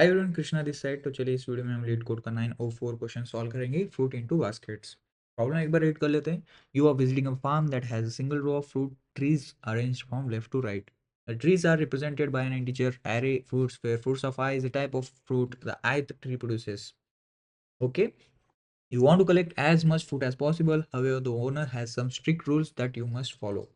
Hi everyone, Krishna this side. तो चलिए इस वीडियो में हम लीड कोड का 904 क्वेश्चन सॉल्व करेंगे। Fruit into baskets. प्रॉब्लम एक बार रीड कर लेते हैं। You are visiting a farm that has a single row of fruit trees arranged from left to right. The trees are represented by an integer array fruits where fruits of I is the type of fruit the ith tree produces. Okay, you want to collect as much fruit as possible. However, the owner has some strict rules that you must follow.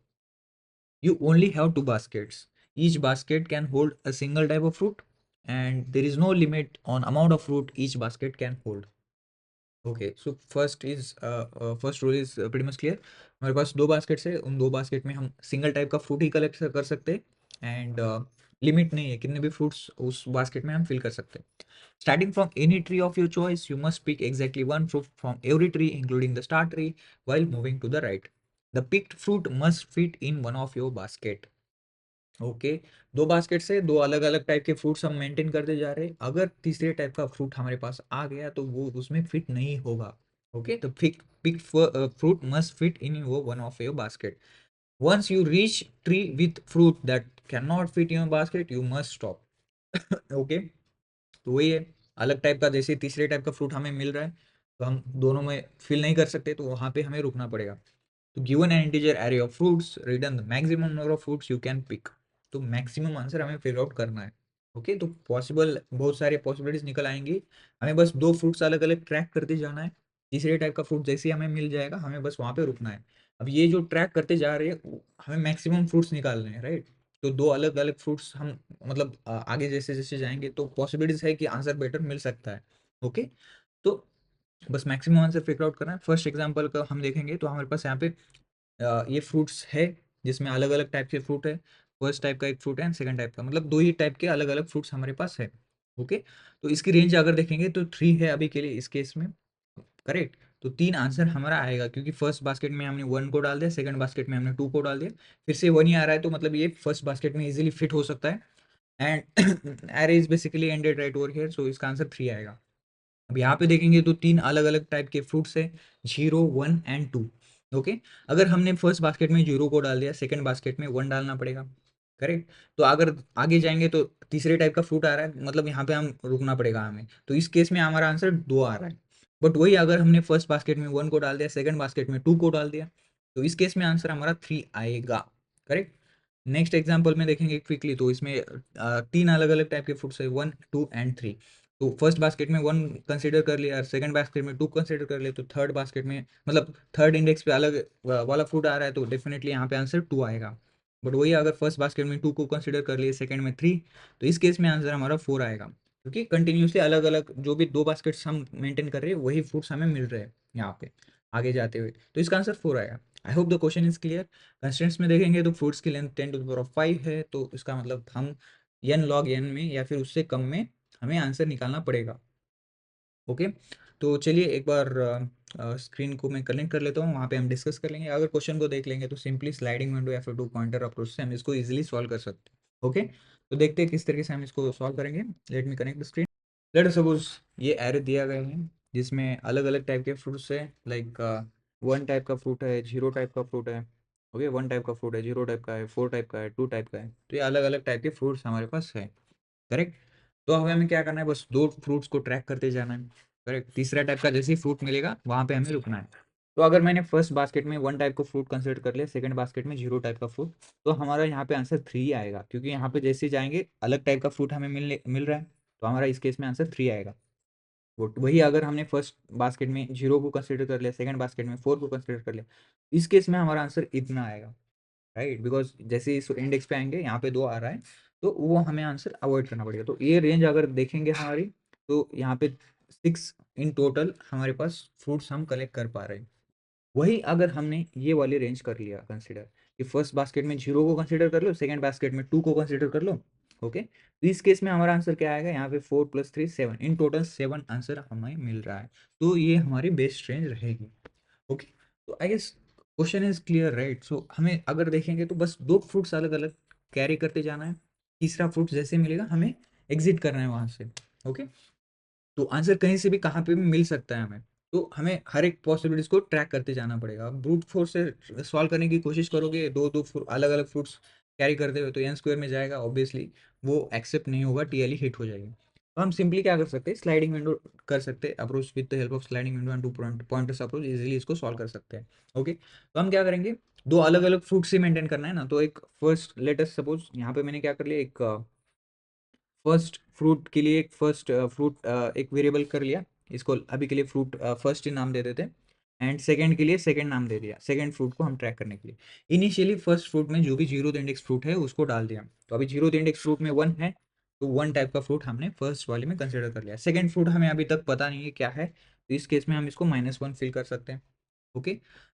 You only have two baskets. Each basket can hold a single type of fruit, and there is no limit on amount of fruit each basket can hold. Okay, so first rule is pretty much clear. हमारे पास दो baskets है, उन दो basket में हम single type का fruit ही collect कर सकते हैं एंड लिमिट नहीं है, कितने भी फ्रूट्स उस बास्केट में हम फिल कर सकते हैं. Starting from any tree of your choice, you must pick exactly one fruit from every tree, including the star tree, while moving to the right. The picked fruit must fit in one of your basket. Okay, दो basket से दो अलग अलग type के fruits हम maintain करते जा रहे हैं. अगर तीसरे टाइप का फ्रूट हमारे पास आ गया तो वो उसमें फिट नहीं होगा. ओके, तो pick fruit must fit in वो one of your basket. Once you reach tree with fruit that can not fit in your basket, you must stop. Okay, तो वही है. अलग टाइप का जैसे तीसरे टाइप का फ्रूट हमें मिल रहा है तो हम दोनों में फिल नहीं कर सकते, तो वहां पे हमें रुकना पड़ेगा. तो given an integer array of fruits, return the maximum number of fruits you can pick. तो मैक्सिमम आंसर हमें फिगर आउट करना है. ओके, तो पॉसिबल बहुत सारे पॉसिबिलिटीज निकल आएंगी. हमें बस दो फ्रूट्स अलग अलग ट्रैक करते जाना है. तीसरे टाइप का फ्रूट जैसे ही हमें मिल जाएगा, हमें बस वहां पे रुकना है. अब ये जो ट्रैक करते जा रहे हैं, हमें मैक्सिमम फ्रूट्स निकालने हैं, राइट. तो दो अलग अलग फ्रूट्स हम मतलब आगे जैसे जैसे जाएंगे तो पॉसिबिलिटीज है कि आंसर बेटर मिल सकता है. ओके, तो बस मैक्सिमम आंसर फिगर आउट करना है. फर्स्ट एग्जांपल का हम देखेंगे तो हमारे पास यहाँ पे ये फ्रूट्स है जिसमें अलग अलग टाइप के फ्रूट है. फर्स्ट टाइप का एक फ्रूट है एंड सेकंड टाइप का, मतलब दो ही टाइप के अलग अलग फ्रूट्स हमारे पास है. ओके, तो इसकी रेंज अगर देखेंगे तो 3 है अभी के लिए इस केस में. करेक्ट, तो 3 आंसर हमारा आएगा क्योंकि फर्स्ट बास्केट में हमने 1 को डाल दिया, सेकंड बास्केट में हमने 2 को डाल दिया, फिर से 1 ही आ रहा है, तो मतलब ये फर्स्ट बास्केट में इजीली फिट हो सकता है. And array is basically ended right over here, so इसका आंसर 3 आएगा. अब यहाँ पे देखेंगे तो 3 अलग अलग टाइप के फ्रूट्स है, 0, 1 एंड 2. ओके, अगर हमने फर्स्ट बास्केट में 0 को डाल दिया, सेकंड बास्केट में 1 डालना पड़ेगा. करेक्ट, तो अगर आगे जाएंगे तो तीसरे टाइप का फ्रूट आ रहा है, मतलब यहाँ पे हम रुकना पड़ेगा हमें, तो इस केस में हमारा आंसर 2 आ रहा है. बट वही अगर हमने फर्स्ट बास्केट में 1 को डाल दिया, सेकंड बास्केट में 2 को डाल दिया, तो इस केस में आंसर हमारा 3 आएगा. करेक्ट. नेक्स्ट एग्जाम्पल में देखेंगे क्विकली, तो इसमें 3 अलग अलग टाइप के फ्रूट्स है, 1, 2 एंड 3. तो फर्स्ट बास्केट में 1 कंसीडर कर लिया, सेकंड बास्केट में 2 कंसीडर कर लिया, तो थर्ड बास्केट में मतलब थर्ड इंडेक्स पे अलग वाला फ्रूट आ रहा है, तो डेफिनेटली यहाँ पे आंसर 2 आएगा. बट वही अगर फर्स्ट बास्केट में 2 को कंसीडर कर लिए, सेकंड में 3, तो इस केस में आंसर हमारा 4 आएगा, क्योंकि कंटिन्यूसली अलग अलग जो भी दो बास्केट्स हम मेंटेन कर रहे हैं वही फ्रूट्स हमें मिल रहे हैं यहाँ पे आगे जाते हुए, तो इसका आंसर 4 आएगा. I hope the question is clear. Constraints में देखेंगे तो फ्रूट्स की लेंथ 10⁵ है, तो इसका मतलब हम n log n में या फिर उससे कम में हमें आंसर निकालना पड़ेगा. ओके, तो चलिए एक बार स्क्रीन को मैं कनेक्ट कर लेता हूँ, वहाँ पे हम डिस्कस कर लेंगे. अगर क्वेश्चन को देख लेंगे तो सिंपली स्लाइडिंग विंडो या फिर 2 पॉइंटर अप्रोच से हम इसको इजीली सॉल्व कर सकते हैं. ओके, तो देखते हैं किस तरीके से हम इसको सॉल्व करेंगे. Let me connect the screen. Let suppose ये एरे दिया गया है जिसमें अलग अलग टाइप के फ्रूट्स है, लाइक 1 टाइप का फ्रूट है, 0 टाइप का फ्रूट है. ओके, 1 टाइप का फ्रूट है, 0 टाइप का है, 4 टाइप का है, 2 टाइप का है, तो ये अलग अलग टाइप के फ्रूट्स हमारे पास है. करेक्ट, तो हमें हमें क्या करना है, बस दो फ्रूट्स को ट्रैक करते जाना है. करेक्ट, तीसरा टाइप का जैसे ही फ्रूट मिलेगा वहां पे हमें रुकना है. तो अगर मैंने फर्स्ट बास्केट में 1 टाइप का फ्रूट कंसिडर कर लिया, सेकंड बास्केट में 0 टाइप का फ्रूट, तो हमारा यहाँ पे आंसर 3 आएगा, क्योंकि यहाँ पे जैसे ही जाएंगे अलग टाइप का फ्रूट हमें मिल रहा है, तो हमारा इस केस में आंसर 3 आएगा. वही अगर हमने फर्स्ट बास्केट में 0 को कंसिडर कर लिया, सेकंड बास्केट में 4 को कंसिडर कर लिया, इस केस में हमारा आंसर इतना आएगा, राइट. बिकॉज जैसे इस इंडेक्स पे आएंगे यहाँ पे 2 आ रहा है, तो वो हमें आंसर अवॉइड करना पड़ेगा. तो ये रेंज अगर देखेंगे हमारी, तो यहाँ पे 6 इन टोटल हमारे पास फ्रूट्स हम कलेक्ट कर पा रहे हैं. वही अगर हमने ये वाली रेंज कर लिया कंसिडर, कि फर्स्ट बास्केट में 0 को कंसिडर कर लो, सेकंड बास्केट में 2 को कंसिडर कर लो. ओके, तो इस केस में हमारा आंसर क्या आएगा, यहाँ पे 4 + 3 7, इन टोटल 7 आंसर हमें मिल रहा है. तो ये हमारी बेस्ट रेंज रहेगी. ओके, तो I guess question is clear, right. So हमें अगर देखेंगे तो बस दो फ्रूट्स अलग अलग कैरी करते जाना है, तीसरा फ्रूट जैसे मिलेगा हमें एग्जिट करना है वहां से. ओके, तो आंसर कहीं से भी कहाँ पे भी मिल सकता है हमें, तो हमें हर एक पॉसिबिलिटीज को ट्रैक करते जाना पड़ेगा. ब्रूट फोर्स से सॉल्व करने की कोशिश करोगे दो दो अलग अलग फ्रूट्स कैरी करते हुए, तो n स्क्वायर में जाएगा ऑब्वियसली, वो एक्सेप्ट नहीं होगा, टीएलई हिट हो जाएगी. तो हम सिंपली क्या कर सकते हैं, स्लाइडिंग विंडो कर सकते हैं approach with the help of sliding window and two pointers approach easily इसको सॉल्व कर सकते हैं। ओके, तो हम क्या करेंगे, दो अलग अलग फ्रूट से मेंटेन करना है ना, तो एक फर्स्ट लेटेस्ट सपोज यहाँ पे मैंने क्या कर लिया, एक फर्स्ट फ्रूट के लिए एक फर्स्ट फ्रूट एक वेरिएबल कर लिया, इसको अभी के लिए फ्रूट फर्स्ट ही नाम दे देते हैं, एंड सेकंड के लिए सेकंड नाम दे दिया, सेकंड फ्रूट को हम ट्रैक करने के लिए। इनिशियली फर्स्ट फ्रूट में जो भी जीरो इंडेक्स फ्रूट है उसको डाल दिया, तो अभी जीरो इंडेक्स फ्रूट में वन है, तो वन टाइप का फ्रूट हमने फर्स्ट वाले में कंसिडर कर लिया। सेकंड फ्रूट हमें अभी तक पता नहीं है क्या है, तो इस केस में हम इसको -1 फिल कर सकते हैं। ओके,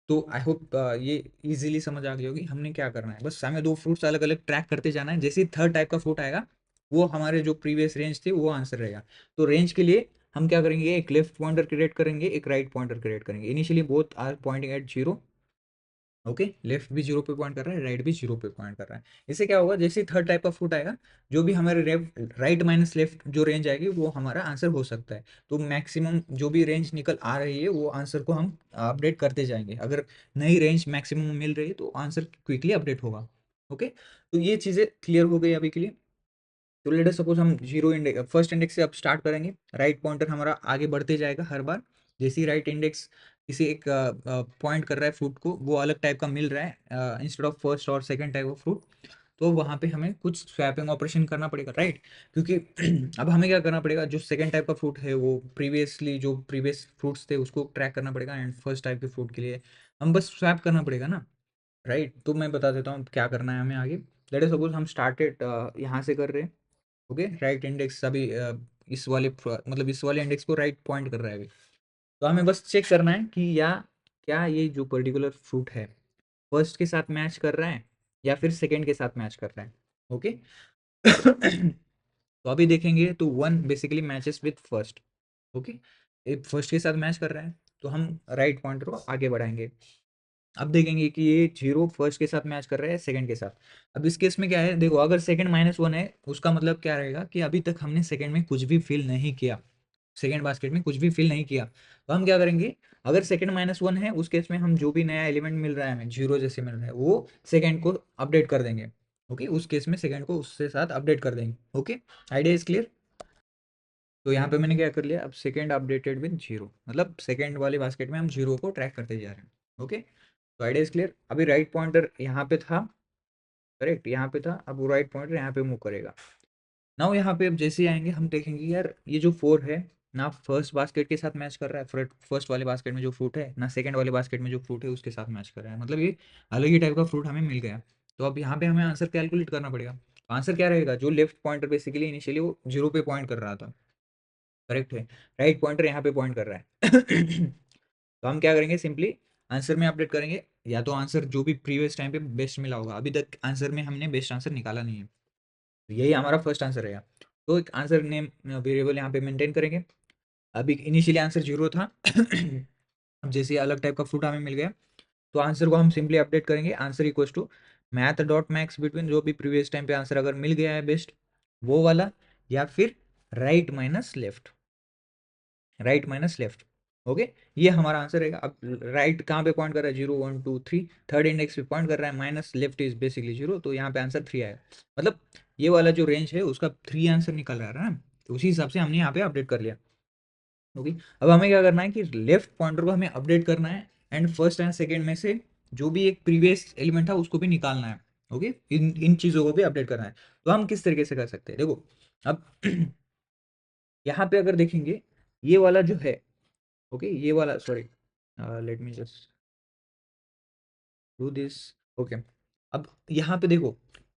तो आई होप ये इजीली समझ आ गई होगी हमने क्या करना है, बस हमें दो फ्रूट्स अलग अलग ट्रैक करते जाना है, जैसे ही थर्ड टाइप का फ्रूट आएगा वो हमारे जो प्रीवियस रेंज थी वो आंसर रहेगा। तो रेंज के लिए हम क्या करेंगे, एक लेफ्ट पॉइंटर क्रिएट करेंगे, एक राइट पॉइंटर क्रिएट करेंगे। Initially both are pointing at zero. Okay, left भी जीरो पे पॉइंट कर रहा है, राइट भी जीरो पे पॉइंट कर रहा है। इससे क्या होगा, जैसे थर्ड टाइप का फ्रूट आएगा, जो भी हमारे राइट माइनस लेफ्ट जो रेंज आएगी वो हमारा आंसर हो सकता है। तो मैक्सिमम जो भी रेंज निकल आ रही है वो आंसर को हम अपडेट करते जाएंगे, अगर नई रेंज मैक्सिमम मिल रही है तो आंसर क्विकली अपडेट होगा। ओके, तो ये चीज़ें क्लियर हो गई अभी के लिए। तो लेट अस सपोज हम जीरो इंडेक्स फर्स्ट इंडेक्स से अब स्टार्ट करेंगे, राइट पॉइंटर हमारा आगे बढ़ते जाएगा हर बार, जैसे ही राइट इंडेक्स किसी एक पॉइंट कर रहा है फ्रूट को, वो अलग टाइप का मिल रहा है इंस्टेड ऑफ फर्स्ट और सेकंड टाइप ऑफ फ्रूट, तो वहाँ पे हमें कुछ स्वैपिंग ऑपरेशन करना पड़ेगा, राइट। क्योंकि अब हमें क्या करना पड़ेगा, जो सेकंड टाइप का फ्रूट है वो प्रीवियसली जो प्रीवियस फ्रूट्स थे उसको ट्रैक करना पड़ेगा, एंड फर्स्ट टाइप के फ्रूट के लिए हम बस स्वैप करना पड़ेगा ना, राइट। तो मैं बता देता हूँ क्या करना है हमें आगे। लेट अस सपोज हम स्टार्टेड यहाँ से कर रहे हैं। ओके, राइट इंडेक्स अभी इस वाले मतलब इस वाले इंडेक्स को राइट पॉइंट कर रहा है अभी, तो हमें बस चेक करना है कि या क्या ये जो पर्टिकुलर फ्रूट है फर्स्ट के साथ मैच कर रहा है या फिर सेकंड के साथ मैच कर रहा है। ओके, तो अभी देखेंगे तो one basically matches with first. Okay, first के साथ मैच कर रहा है, तो हम राइट पॉइंटर को आगे बढ़ाएंगे। अब देखेंगे कि ये जीरो फर्स्ट के साथ मैच कर रहा है सेकंड के साथ। अब इस केस में क्या है, देखो अगर सेकंड -1 है उसका मतलब क्या रहेगा कि अभी तक हमने सेकंड में कुछ भी फिल नहीं किया, सेकंड बास्केट में कुछ भी फिल नहीं किया। तो हम क्या करेंगे, अगर सेकंड -1 है उस केस में हम जो भी नया एलिमेंट मिल रहा है हमें जीरो जैसे मिल रहा है वो सेकंड को अपडेट कर देंगे। ओके, उस केस में सेकंड को उससे साथ अपडेट कर देंगे। Okay, idea is clear. तो यहाँ पे मैंने क्या कर लिया, अब सेकंड अपडेटेड विद जीरो, मतलब सेकंड वाले बास्केट में हम जीरो को ट्रैक करते जा रहे हैं। ओके, तो आइडिया इज क्लियर। अभी राइट पॉइंटर यहाँ पे था, करेक्ट, यहाँ पे था, अब वो राइट पॉइंटर यहाँ पे मूव करेगा। नाउ यहाँ पे अब जैसे ही आएंगे हम देखेंगे यार ये जो फोर है ना फर्स्ट बास्केट के साथ मैच कर रहा है, फर्स्ट वाले बास्केट में जो फ्रूट है ना सेकंड वाले बास्केट में जो फ्रूट है उसके साथ मैच कर रहा है, मतलब ये अलग ही टाइप का फ्रूट हमें मिल गया। तो अब यहाँ पे हमें आंसर कैलकुलेट करना पड़ेगा। आंसर क्या रहेगा, जो लेफ्ट पॉइंटर बेसिकली इनिशियली वो जीरो पे पॉइंट कर रहा था, करेक्ट है, राइट पॉइंटर यहाँ पे पॉइंट कर रहा है। तो हम क्या करेंगे, सिंपली आंसर में अपडेट करेंगे, या तो आंसर जो भी प्रीवियस टाइम पे बेस्ट मिला होगा, अभी तक आंसर में हमने बेस्ट आंसर निकाला नहीं है, तो यही हमारा फर्स्ट आंसर रहेगा। तो एक आंसर नेम वेरिएबल यहाँ पे मेंटेन करेंगे। अभी इनिशियली आंसर जीरो था, अब जैसे अलग टाइप का फ्रूट हमें मिल गया, तो आंसर को हम सिंपली अपडेट करेंगे, answer equals to math dot max between जो भी प्रीवियस टाइम पे आंसर अगर मिल गया है बेस्ट वो वाला, या फिर right minus left, right minus left. Okay, ये हमारा आंसर रहेगा। अब राइट कहाँ पे पॉइंट कर रहा है, 0 1 2 3, थर्ड इंडेक्स पे पॉइंट कर रहा है, minus left is basically zero, तो यहाँ पे आंसर 3 आएगा, मतलब ये वाला जो रेंज है उसका 3 आंसर निकल रहा है ना, तो उसी हिसाब से हमने यहाँ पे अपडेट कर लिया। ओके, अब हमें क्या करना है कि लेफ्ट पॉइंटर को हमें अपडेट करना है, एंड फर्स्ट एंड सेकेंड में से जो भी एक प्रीवियस एलिमेंट था उसको भी निकालना है। ओके, इन इन चीज़ों को भी अपडेट करना है। तो हम किस तरीके से कर सकते हैं, देखो अब यहाँ पे अगर देखेंगे ये वाला जो है, ओके ये वाला, sorry let me just do this. Okay, अब यहाँ पे देखो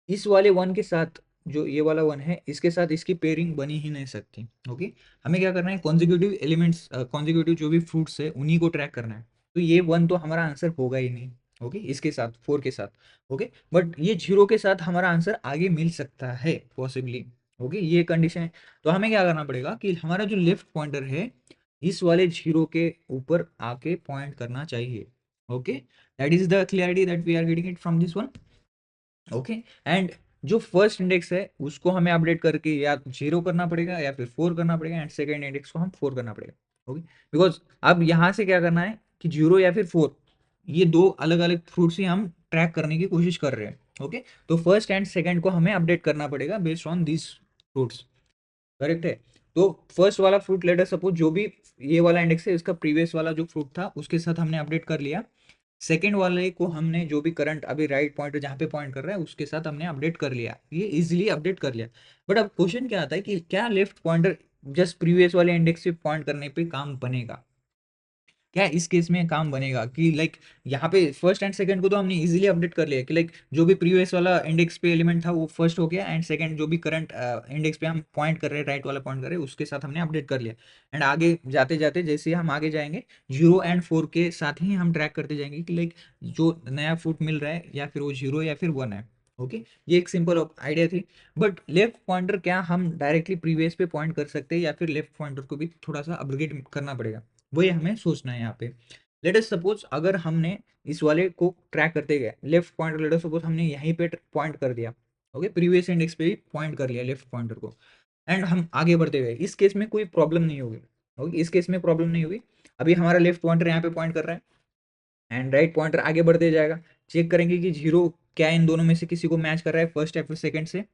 इस वाले वन के साथ जो ये वाला वन है इसके साथ इसकी पेयरिंग बनी ही नहीं सकती। ओके, हमें क्या करना है, कॉन्जिक्यूटिव एलिमेंट्स कॉन्जिक्यूटिव जो भी फ्रूट्स है उन्हीं को ट्रैक करना है, तो ये वन तो हमारा आंसर होगा ही नहीं। ओके, इसके साथ फोर के साथ, ओके, बट ये जीरो के साथ हमारा आंसर आगे मिल सकता है पॉसिबली। ओके, ये कंडीशन है। तो हमें क्या करना पड़ेगा कि हमारा जो लेफ्ट पॉइंटर है इस वाले जीरो के ऊपर आके पॉइंट करना चाहिए। Okay, that is the clarity that we are getting it from this one। Okay, and जो फर्स्ट इंडेक्स है उसको हमें अपडेट करके या जीरो करना पड़ेगा या फिर फोर करना पड़ेगा, एंड सेकंड इंडेक्स को हम फोर करना पड़ेगा। ओके, बिकॉज अब यहाँ से क्या करना है कि जीरो या फिर फोर, ये दो अलग अलग फ्रूट्स ही हम ट्रैक करने की कोशिश कर रहे हैं। ओके, तो फर्स्ट एंड सेकंड को हमें अपडेट करना पड़ेगा based on this fruits, correct है। तो फर्स्ट वाला फ्रूट लेटर सपोज जो भी ये वाला इंडेक्स है इसका प्रीवियस वाला जो फ्रूट था उसके साथ हमने अपडेट कर लिया। सेकेंड वाले को हमने जो भी करंट अभी राइट पॉइंटर जहाँ पे पॉइंट कर रहा है उसके साथ हमने अपडेट कर लिया, ये इजीली अपडेट कर लिया। बट अब क्वेश्चन क्या आता है कि क्या लेफ्ट पॉइंटर जस्ट प्रीवियस वाले इंडेक्स पे पॉइंट करने पे काम बनेगा? क्या इस केस में काम बनेगा कि लाइक यहाँ पे फर्स्ट एंड सेकंड को तो हमने इजीली अपडेट कर लिया कि लाइक जो भी प्रीवियस वाला इंडेक्स पे एलिमेंट था वो फर्स्ट हो गया, एंड सेकंड जो भी करंट इंडेक्स पे हम पॉइंट कर रहे हैं, राइट वाला पॉइंट कर रहे हैं, उसके साथ हमने अपडेट कर लिया। एंड आगे जाते जाते जैसे हम आगे जाएंगे 0 एंड 4 के साथ ही हम ट्रैक करते जाएंगे कि लाइक जो नया फ्रूट मिल रहा है या फिर वो 0 या फिर 1 है। ओके, ये एक सिंपल आइडिया थी। बट लेफ्ट पॉइंटर क्या हम डायरेक्टली प्रीवियस पे पॉइंट कर सकते हैं या फिर लेफ्ट पॉइंटर को भी थोड़ा सा अपग्रेड करना पड़ेगा, वो ये हमें सोचना है यहाँ पे। लेट अस सपोज अगर हमने इस वाले को ट्रैक करते गए left pointer, late us suppose हमने यहीं पे पॉइंट कर दिया, ओके, प्रीवियस इंडेक्स पे भी पॉइंट कर लिया लेफ्ट पॉइंटर को, एंड हम आगे बढ़ते गए, इस केस में कोई प्रॉब्लम नहीं होगी। ओके, इस केस में प्रॉब्लम नहीं होगी। अभी हमारा लेफ्ट पॉइंटर यहाँ पे पॉइंट कर रहा है एंड राइट पॉइंटर आगे बढ़ते जाएगा। चेक करेंगे कि 0 क्या इन दोनों में से किसी को मैच कर रहा है, फर्स्ट या फिर सेकंड से।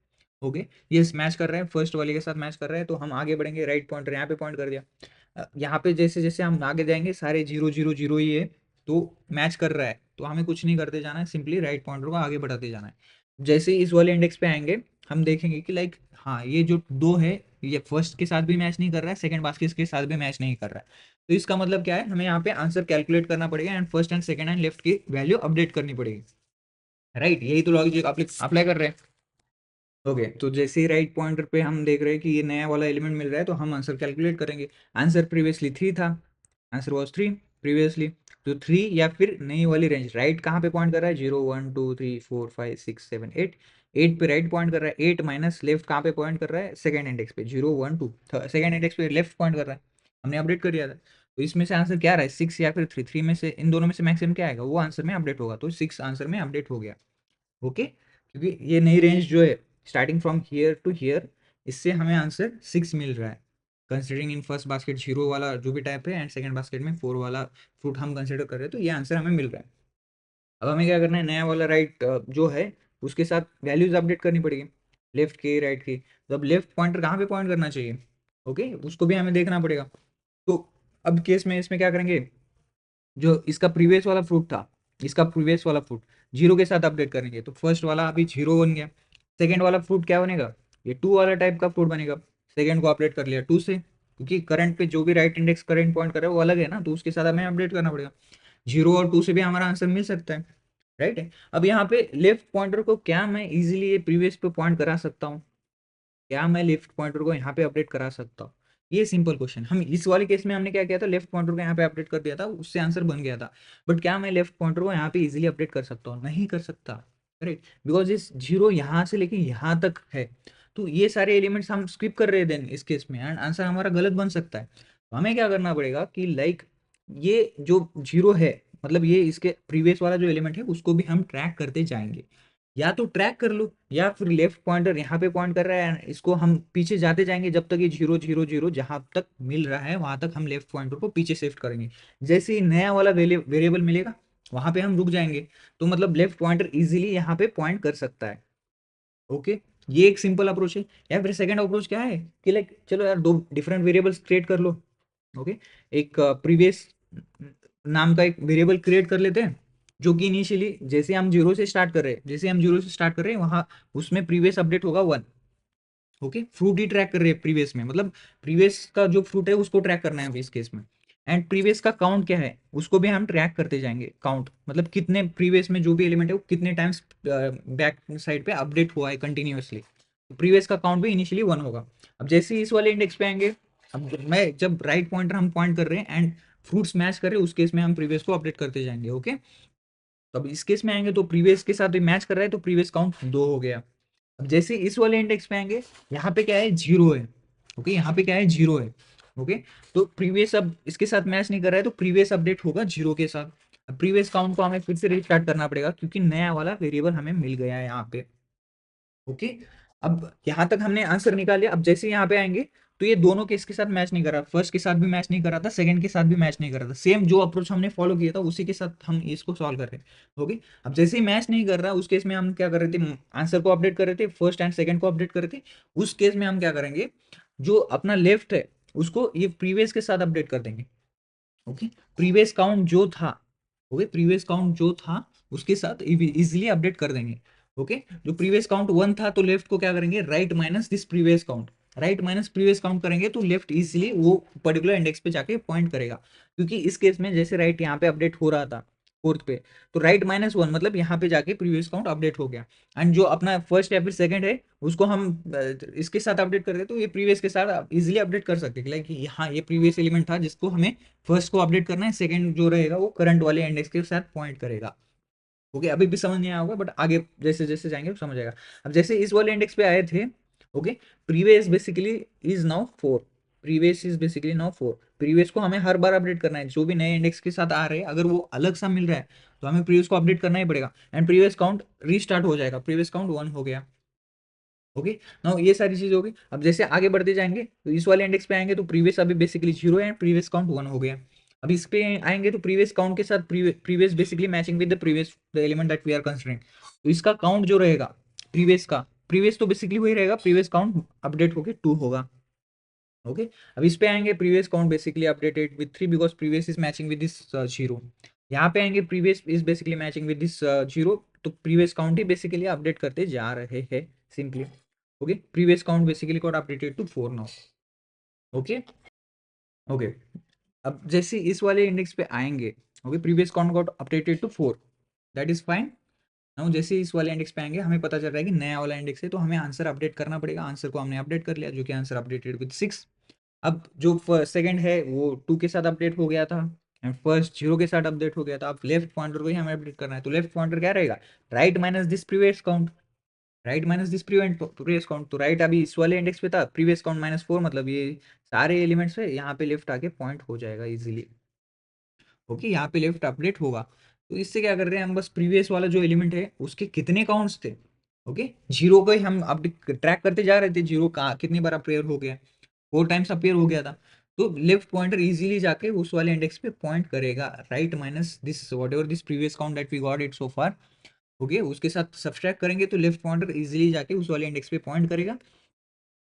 ओके, ये मैच कर रहा है, फर्स्ट वाले के साथ मैच कर रहा है, तो हम आगे बढ़ेंगे। राइट पॉइंटर यहाँ पे पॉइंट कर दिया। यहाँ पे जैसे जैसे हम आगे जाएंगे सारे 0 0 0 ही है, तो मैच कर रहा है, तो हमें कुछ नहीं करते जाना है, सिंपली राइट पॉइंटर को आगे बढ़ाते जाना है। जैसे ही इस वाले इंडेक्स पे आएंगे हम देखेंगे कि लाइक हाँ ये जो दो है ये फर्स्ट के साथ भी मैच नहीं कर रहा है, सेकंड बास्केट के साथ भी मैच नहीं कर रहा है। तो इसका मतलब क्या है, हमें यहाँ पे आंसर कैलकुलेट करना पड़ेगा and first and second and left की वैल्यू अपडेट करनी पड़ेगी। राइट, यही तो लॉजिक अप्लाई कर रहे हैं। ओके, तो जैसे ही राइट पॉइंटर पे हम देख रहे हैं कि ये नया वाला एलिमेंट मिल रहा है, तो हम आंसर कैलकुलेट करेंगे। आंसर प्रीवियसली 3 था, आंसर वॉज 3 प्रीवियसली। तो 3 या फिर नई वाली रेंज, राइट कहाँ पे पॉइंट कर रहा है, 0 1 2 3 4 5 6 7 8, 8 पे राइट पॉइंट कर रहा है, 8 माइनस लेफ्ट कहाँ पे पॉइंट कर रहा है, सेकंड इंडेक्स पे 0 1 2, सेकंड इंडेक्स पे लेफ्ट पॉइंट कर रहा है, हमने अपडेट कर दिया था। तो इसमें से आंसर क्या रहा है, 6 या फिर 3, 3 में से इन दोनों में से मैक्सिमम क्या आएगा वो आंसर में अपडेट होगा, तो 6 आंसर में अपडेट हो गया। ओके, क्योंकि ये नई रेंज जो है starting from here to here, इससे हमें आंसर 6 मिल रहा है। कंसिडरिंग इन फर्स्ट बास्केट 0 वाला जो भी टाइप है एंड सेकंड बास्केट में 4 वाला फ्रूट हम कंसिडर कर रहे हैं, तो ये आंसर हमें मिल रहा है। अब हमें क्या करना है, नया वाला राइट जो है उसके साथ वैल्यूज अपडेट करनी पड़ेगी, लेफ्ट की राइट की। तो अब लेफ्ट पॉइंटर कहाँ पे पॉइंट करना चाहिए, ओके, उसको भी हमें देखना पड़ेगा। तो अब केस में इसमें क्या करेंगे, जो इसका प्रीवियस वाला फ्रूट था, इसका प्रीवियस वाला फ्रूट 0 के साथ अपडेट करेंगे, तो फर्स्ट वाला अभी 0 बन गया। सेकेंड वाला फ्रूट क्या बनेगा, ये 2 वाला टाइप का फ्रूट बनेगा। सेकेंड को अपडेट कर लिया 2 से, क्योंकि करंट पे जो भी राइट इंडेक्स करंट पॉइंट कर रहा है वो अलग है ना, तो उसके साथ हमें अपडेट करना पड़ेगा। 0 और 2 से भी हमारा आंसर मिल सकता है। राइट है, अब यहाँ पे लेफ्ट पॉइंटर को क्या मैं इजीली ये प्रीवियस पे पॉइंट करा सकता हूँ, क्या मैं लेफ्ट पॉइंटर को यहाँ पे अपडेट करा सकता हूँ? ये सिंपल क्वेश्चन। हम इस वाले केस में हमने क्या किया था, लेफ्ट पॉइंटर को यहाँ पे अपडेट कर दिया था, उससे आंसर बन गया था। बट क्या मैं लेफ्ट पॉइंटर को यहाँ पे इजीली अपडेट कर सकता हूँ? नहीं कर सकता। करेक्ट, बिकॉज इस 0 यहाँ से लेके यहाँ तक है, तो ये सारे एलिमेंट्स हम स्किप कर रहे हैं देन इस केस में, एंड आंसर हमारा गलत बन सकता है। तो हमें क्या करना पड़ेगा कि लाइक ये जो 0 है, मतलब ये इसके प्रीवियस वाला जो एलिमेंट है उसको भी हम ट्रैक करते जाएंगे। या तो ट्रैक कर लो या फिर लेफ्ट पॉइंटर यहाँ पे पॉइंट कर रहा है, इसको हम पीछे जाते जाएंगे जब तक ये 0 0 0 जहां तक मिल रहा है वहां तक हम लेफ्ट पॉइंटर को पीछे शिफ्ट करेंगे। जैसे ही नया वाला वेरिएबल मिलेगा वहां पे हम रुक जाएंगे, तो मतलब लेफ्ट पॉइंटर इजीली यहाँ पे पॉइंट कर सकता है। ओके, ये एक सिंपल अप्रोच है। या फिर सेकंड अप्रोच क्या है कि लाइक चलो यार दो डिफरेंट वेरिएबल्स क्रिएट कर लो। ओके, एक प्रीवियस नाम का एक वेरिएबल क्रिएट कर लेते हैं, जो कि इनिशियली जैसे हम 0 से स्टार्ट कर रहे हैं, जैसे हम 0 से स्टार्ट कर रहे हैं वहां उसमें प्रीवियस अपडेट होगा 1। ओके, फ्रूट ही ट्रैक कर रहे हैं प्रीवियस में, मतलब प्रीवियस का जो फ्रूट है उसको ट्रैक करना है अभी इस केस में। एंड प्रीवियस का काउंट क्या है उसको भी हम ट्रैक करते जाएंगे, काउंट मतलब कितने प्रीवियस में जो भी एलिमेंट है वो कितने टाइम्स बैक साइड पे अपडेट हुआ है कंटिन्यूअसली, तो प्रीवियस का काउंट भी इनिशियली 1 होगा। अब जैसे ही इस वाले इंडेक्स पे आएंगे, अब मैं जब राइट पॉइंटर हम पॉइंट कर रहे हैं एंड फ्रूट्स मैच कर रहे हैं उस केस में हम प्रीवियस को अपडेट करते जाएंगे। ओके, तो अब इस केस में आएंगे तो प्रीवियस के साथ भी मैच कर रहा है, तो प्रीवियस काउंट 2 हो गया। अब जैसे इस वाले इंडेक्स पे आएंगे, यहाँ पे क्या है 0 है। ओके, यहाँ पे क्या है 0 है। ओके, तो प्रीवियस अब इसके साथ मैच नहीं कर रहा है, तो प्रीवियस अपडेट होगा 0 के साथ। अब प्रीवियस काउंट को हमें फिर से रिस्टार्ट करना पड़ेगा क्योंकि नया वाला वेरिएबल हमें मिल गया है यहाँ पे। ओके, अब यहाँ तक हमने आंसर निकाल लिया। अब जैसे यहाँ पे आएंगे तो ये दोनों केस के साथ मैच नहीं कर रहा, फर्स्ट के साथ भी मैच नहीं कर रहा था, सेकंड के साथ भी मैच नहीं कर रहा था, सेम जो अप्रोच हमने फॉलो किया था उसी के साथ हम इसको सॉल्व कर रहे हैं। ओके, अब जैसे ही मैच नहीं कर रहा उस केस में हम क्या कर रहे थे, आंसर को अपडेट कर रहे थे, फर्स्ट एंड सेकंड को अपडेट कर रहे थे। उस केस में हम क्या करेंगे, जो अपना लेफ्ट है उसको ये प्रीवियस के साथ अपडेट कर देंगे। ओके, प्रीवियस काउंट जो था, ओके प्रीवियस काउंट जो था उसके साथ इजीली अपडेट कर देंगे। ओके, जो प्रीवियस काउंट 1 था तो लेफ्ट को क्या करेंगे, right minus this previous count, right minus previous count करेंगे तो लेफ्ट इजीली वो पर्टिकुलर इंडेक्स पे जाके पॉइंट करेगा। क्योंकि इस केस में जैसे राइट यहाँ पे अपडेट हो रहा था फोर्थ पे, तो राइट -1 मतलब यहाँ पे जाके प्रीवियस काउंट अपडेट हो गया। एंड जो अपना फर्स्ट या फिर सेकंड है उसको हम इसके साथ अपडेट कर दे तो ये प्रीवियस के साथ इजीली अपडेट कर सकते हैं, लाइक यहाँ ये प्रीवियस एलिमेंट था जिसको हमें फर्स्ट को अपडेट करना है, सेकंड जो रहेगा वो करंट वाले इंडेक्स के साथ पॉइंट करेगा। ओके, अभी भी समझ नहीं आया होगा बट आगे जैसे जैसे जाएंगे तो समझ आएगा। अब जैसे इस वाले इंडेक्स पे आए थे, okay, previous basically is now 4, previous is basically now 4, previous को हमें हर बार अपडेट करना है, जो भी नए इंडेक्स के साथ आ रहे हैं अगर वो अलग सा मिल रहा है तो हमें प्रीवियस को अपडेट करना ही पड़ेगा एंड प्रीवियस काउंट रीस्टार्ट हो जाएगा, प्रीवियस काउंट 1 हो गया। ओके, नाउ ये सारी चीज होगी। अब जैसे आगे बढ़ते जाएंगे तो इस वाले इंडेक्स पे आएंगे तो प्रीवियस अभी बेसिकली 0 है, प्रीवियस काउंट 1 हो गया। अब इस पे आएंगे तो प्रीवियस काउंट के साथ previous basically matching with the previous the element that we are considering, तो इसका काउंट जो रहेगा प्रीवियस का, प्रीवियस तो बेसिकली वही रहेगा, प्रीवियस काउंट अपडेट होके 2 होगा। ओके, अब इस पे आएंगे previous count basically updated with 3 because previous is matching with this 0। यहाँ पे आएंगे previous is basically matching with this 0, तो प्रीवियस काउंट ही बेसिकली अपडेट करते जा रहे हैं simply. Okay, previous count basically got updated to 4 now. Okay, okay, अब जैसे इस वाले इंडेक्स पे आएंगे, okay previous count got updated to 4, that is fine. Now जैसे इस वाले इंडेक्स पे आएंगे हमें पता चल रहा है कि नया वाला इंडेक्स है तो हमें आंसर अपडेट करना पड़ेगा, आंसर को हमने अपडेट कर लिया जो कि आंसर अपडेटेड विद 6। अब जो सेकंड है वो 2 के साथ अपडेट हो गया था एंड फर्स्ट 0 के साथ अपडेट हो गया था। अब लेफ्ट पॉइंटर को ही हमें अपडेट करना है तो लेफ्ट पॉइंटर क्या रहेगा, right minus this previous count, right minus this previous count, तो राइट अभी इस वाले इंडेक्स पे था, प्रीवियस काउंट -4 मतलब ये सारे एलिमेंट्स है यहाँ पे लेफ्ट आके पॉइंट हो जाएगा इजीली। ओके, यहाँ पे लेफ्ट अपडेट होगा तो इससे क्या कर रहे हैं हम, बस प्रीवियस वाला जो एलिमेंट है उसके कितने काउंट्स थे, ओके 0 को ही हम अब ट्रैक करते जा रहे थे, 0 का कितनी बार अपेयर हो गया, 4 टाइम्स अपेयर हो गया था। तो लेफ्ट पॉइंटर इजीली जाके उस वाले इंडेक्स पे पॉइंट करेगा, right minus this whatever this previous count that we got it so far. Okay, उसके साथ सब्सट्रैक्ट करेंगे तो लेफ्ट पॉइंटर इजीली जाके उस वाले इंडेक्स पे पॉइंट करेगा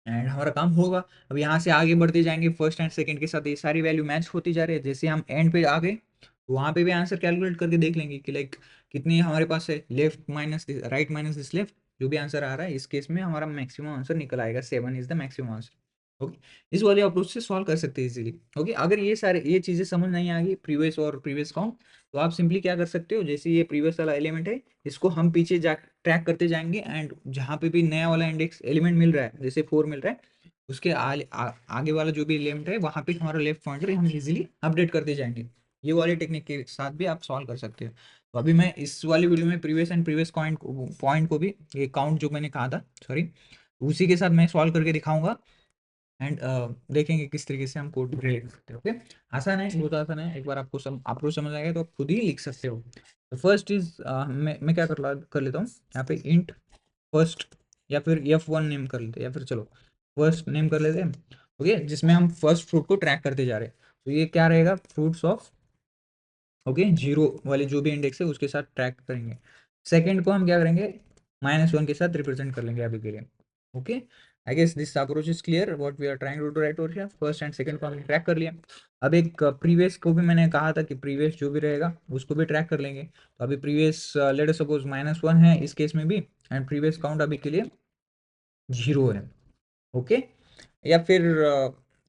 एंड हमारा काम होगा। अब यहाँ से आगे बढ़ते जाएंगे, फर्स्ट एंड सेकंड के साथ ये सारी वैल्यू मैच होती जा रही है, जैसे हम एंड पे आ गए तो वहाँ पे भी आंसर कैलकुलेट करके देख लेंगे कि लाइक कितनी हमारे पास है, left minus right minus this left, जो भी आंसर आ रहा है इस केस में हमारा मैक्सिमम आंसर निकल आएगा, 7 is the maximum answer. Okay, इस वाले अप्रोच से सॉल्व कर सकते हैं इजीली। ओके, अगर ये चीज़ें समझ नहीं आ गई प्रीवियस और प्रीवियस काउंट, तो आप सिंपली क्या कर सकते हो, जैसे ये प्रीवियस वाला एलिमेंट है इसको हम पीछे जा ट्रैक करते जाएंगे एंड जहाँ पे भी नया वाला इंडेक्स एलिमेंट मिल रहा है जैसे 4 मिल रहा है उसके आगे वाला जो भी एलिमेंट है वहाँ पे हमारा लेफ्ट पॉइंटर हम इजीली अपडेट करते जाएंगे। ये वाली टेक्निक के साथ भी आप सॉल्व कर सकते हैं। तो अभी मैं इस वाली वीडियो में प्रीवियस एंड प्रीवियस पॉइंट को भी, ये काउंट जो मैंने कहा था सॉरी, उसी के साथ मैं सॉल्व करके दिखाऊंगा एंड देखेंगे किस तरीके से हम कोड क्रिएट करते हैं। ओके, आसान है, बहुत आसान है, एक बार आपको सब अप्रोच समझ आएगा तो आप खुद ही लिख सकते हो। तो फर्स्ट इज मैं क्या कर लेता हूँ यहाँ पे इंट फर्स्ट, या फिर F1 नेम कर लेते हैं, या फिर चलो फर्स्ट नेम कर लेते हैं। ओके, जिसमें हम फर्स्ट फ्रूट को ट्रैक करते जा रहे हैं तो ये क्या रहेगा, फ्रूट्स ऑफ, ओके 0 वाले जो भी इंडेक्स है उसके साथ ट्रैक करेंगे। सेकंड को हम क्या करेंगे, -1 के साथ रिप्रेजेंट कर लेंगे अभी के लिए। Okay, I guess this approach is clear what we are trying to write over here, first and second को हमने ट्रैक कर लिया। अब एक प्रीवियस को भी मैंने कहा था कि प्रीवियस जो भी रहेगा उसको भी ट्रैक कर लेंगे, तो अभी प्रीवियस लेट अस सपोज -1 है इस केस में भी एंड प्रीवियस काउंट अभी के लिए 0 है। ओके, या फिर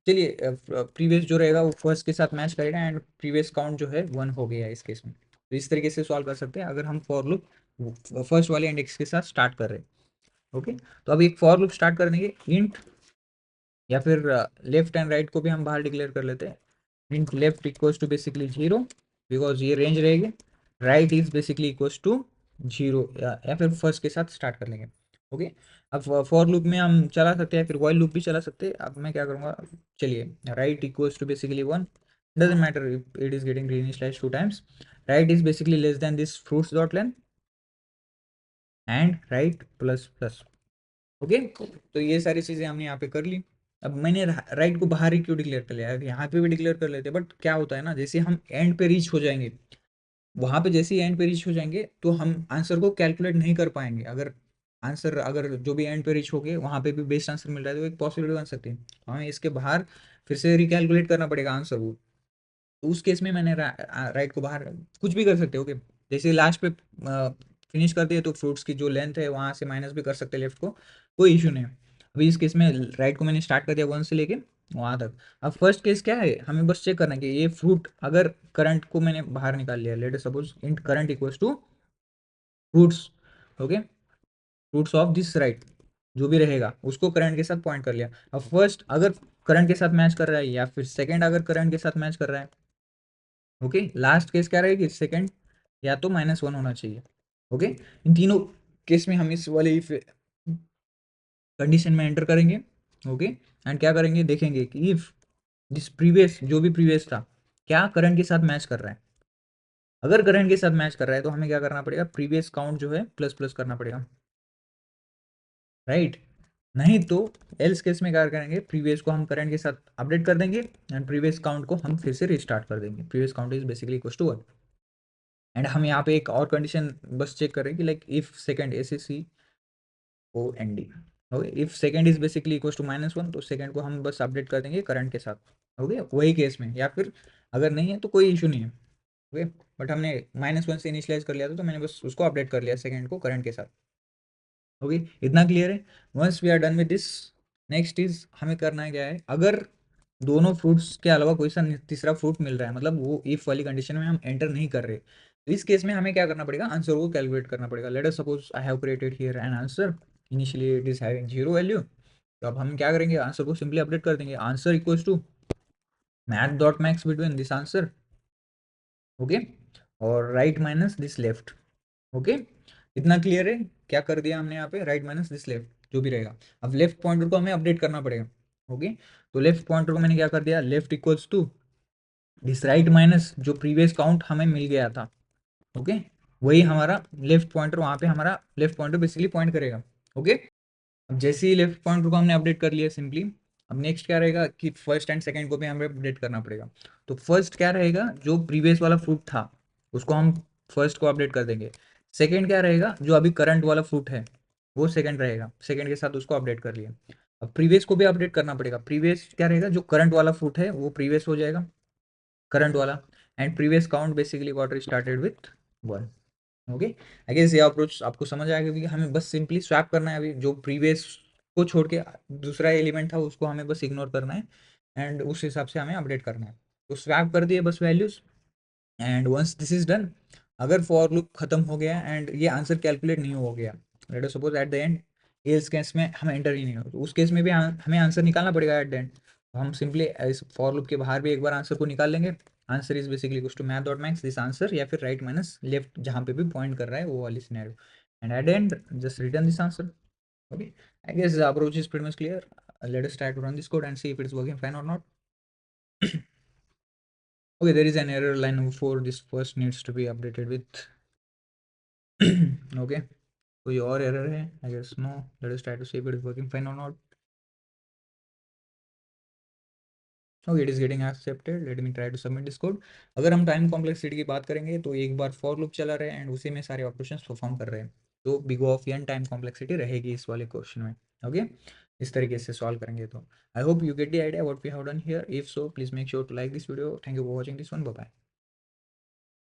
चलिए प्रीवियस जो रहेगा वो फर्स्ट के साथ मैच करेगा एंड प्रीवियस काउंट जो है 1 हो गया है इस केस में। तो इस तरीके से सॉल्व कर सकते हैं अगर हम फॉर लूप फर्स्ट वाले इंडेक्स के साथ स्टार्ट कर रहे हैं। ओके, तो अब एक फॉर लूप स्टार्ट करने के इंट, या फिर लेफ्ट एंड राइट को भी हम बाहर डिक्लेयर कर लेते हैं। Int left equals to basically 0 because ये रेंज रहेगी, right is basically equals to 0, या फिर फर्स्ट के साथ स्टार्ट कर लेंगे। ओके, अब फॉर लूप में हम चला सकते हैं, फिर व्हाइल लूप भी चला सकते हैं। अब मैं क्या करूँगा, चलिए right equals to basically 1, doesn't matter if it is getting reinitialised 2 times, right is basically less than this fruits dot length and right plus plus. Okay, तो ये सारी चीज़ें हमने यहाँ पे कर ली। अब मैंने राइट को बाहर ही क्यों डिक्लेयर कर लिया, यहाँ पे भी डिक्लेयर कर लेते, बट क्या होता है ना, जैसे हम एंड पे रीच हो जाएंगे, वहाँ पे जैसे ही एंड पे रीच हो जाएंगे तो हम आंसर को कैलकुलेट नहीं कर पाएंगे। अगर आंसर अगर जो भी एंड पे रीच हो गए वहाँ पे भी बेस्ट आंसर मिल रहा है तो एक पॉसिबिलिटी बन सकती है। तो हमें इसके बाहर फिर से रिकैलकुलेट करना पड़ेगा आंसर वो। तो उस केस में मैंने राइट को बाहर कुछ भी कर सकते हो, ओके। जैसे लास्ट पे फिनिश कर दिए तो फ्रूट्स की जो लेंथ है वहाँ से माइनस भी कर सकते हैं लेफ्ट को, कोई इशू नहीं है। अभी इस केस में राइट को मैंने स्टार्ट कर दिया 1 से लेके वहाँ तक। अब फर्स्ट केस क्या है, हमें बस चेक करना है कि ये फ्रूट अगर करंट को मैंने बाहर निकाल लिया, let us suppose in current equals to fruits, okay, fruits of this right, जो भी रहेगा उसको करंट के साथ पॉइंट कर लिया। अब फर्स्ट अगर करंट के साथ मैच कर रहा है या फिर सेकंड अगर करंट के साथ मैच कर रहा है, ओके, लास्ट केस क्या रहेगी, सेकंड या तो -1 होना चाहिए, ओके। इन तीनों केस में हम इस वाले कंडीशन में एंटर करेंगे, ओके। एंड क्या करेंगे, देखेंगे कि इफ दिस प्रीवियस जो भी प्रीवियस था क्या करंट के साथ मैच कर रहा है। अगर करंट के साथ मैच कर रहा है तो हमें क्या करना पड़ेगा, प्रीवियस काउंट जो है प्लस प्लस करना पड़ेगा, राइट। नहीं तो एल्स केस में क्या करेंगे, प्रीवियस को हम करंट के साथ अपडेट कर देंगे एंड प्रीवियस काउंट को हम फिर से रिस्टार्ट कर देंगे। Previous count is basically equal to 1। And हम यहाँ पे एक और कंडीशन बस चेक करें कि like if second SECOND, okay, if second is basically equal to -1 तो सेकंड को हम बस अपडेट कर देंगे करंट के साथ, ओके, वही केस में। या फिर अगर नहीं है तो कोई इशू नहीं है, ओके। बट हमने -1 से इनिशियलाइज कर लिया था तो मैंने बस उसको अपडेट कर लिया सेकंड को करंट के साथ, ओके। इतना क्लियर है। Once we are done with this, next is हमें करना है क्या है, अगर दोनों फ्रूट्स के अलावा कोई सा तीसरा फ्रूट मिल रहा है, मतलब वो इफ वाली कंडीशन में हम एंटर नहीं कर रहे, तो इस केस में हमें क्या करना पड़ेगा, आंसर को कैलकुलेट करना पड़ेगा। Late us suppose I have created here an answer, initially it is having 0 value. तो अब हम क्या करेंगे, आंसर को सिंपली अपडेट कर देंगे, answer equals to math dot max between this answer, okay, और right minus this left, okay. इतना क्लियर है। क्या कर दिया हमने यहाँ पे, राइट माइनस दिस लेफ्ट जो भी रहेगा। अब लेफ्ट पॉइंटर को हमें अपडेट करना पड़ेगा, ओके। तो लेफ्ट पॉइंटर को मैंने क्या कर दिया, left equals to this right minus जो प्रीवियस काउंट हमें मिल गया था, ओके, वही हमारा लेफ्ट पॉइंटर, वहां पे हमारा लेफ्ट पॉइंटर बेसिकली पॉइंट करेगा, ओके। अब जैसे ही लेफ्ट पॉइंटर को हमने अपडेट कर लिया सिंपली, अब नेक्स्ट क्या रहेगा कि फर्स्ट एंड सेकंड को भी हमें अपडेट करना पड़ेगा। तो फर्स्ट क्या रहेगा, जो प्रीवियस वाला फ्रूट था उसको हम फर्स्ट को अपडेट कर देंगे। सेकंड क्या रहेगा, जो अभी करंट वाला फ्रूट है वो सेकंड रहेगा, सेकंड के साथ उसको अपडेट कर लिया। अब प्रीवियस को भी अपडेट करना पड़ेगा, प्रीवियस क्या रहेगा, जो करंट वाला फ्रूट है वो प्रीवियस हो जाएगा, करंट वाला। And previous count basically got started with 1, okay. I guess ये अप्रोच आपको समझ आएगा कि हमें बस सिंपली स्वैप करना है, अभी जो प्रीवियस को छोड़ के दूसरा एलिमेंट था उसको हमें बस इग्नोर करना है एंड उस हिसाब से हमें अपडेट करना है। तो स्वैप कर दिए बस values. And once this is done, अगर फॉर लूप खत्म हो गया एंड ये आंसर कैलकुलेट नहीं हो गया, late us suppose at the end else case में हम एंटर ही नहीं हो, तो उस केस में भी हमें आंसर निकालना पड़ेगा एट द एंड। तो हम सिंपली इस फॉर लूप के बाहर भी एक बार आंसर को निकाल लेंगे। Answer is basically equals to math dot max this answer, या फिर राइट माइनस लेफ्ट जहाँ पे भी पॉइंट कर रहा है वो वाली scenario. And at the end just return this answer, okay. I guess the approach is pretty much clear. Let us try to run this code and see if it's working fine or not. Okay, there is an error line number 4, this first needs to be updated with okay, कोई और error है, I guess no. Let us try to see if it is working fine or not. Okay, it is getting accepted. Let me try to submit this code. अगर हम time complexity की बात करेंगे तो एक बार फॉर लूप चला रहे हैं एंड उसी में सारे ऑपरेशंस परफॉर्म कर रहे हैं, तो बिग O टाइम कॉम्प्लेक्सिटी रहेगी इस वाले क्वेश्चन में, ओके। इस तरीके से सॉल्व करेंगे तो I hope you get the idea what we have done here. If so please make sure to like this video. Thank you for watching this one, bye bye.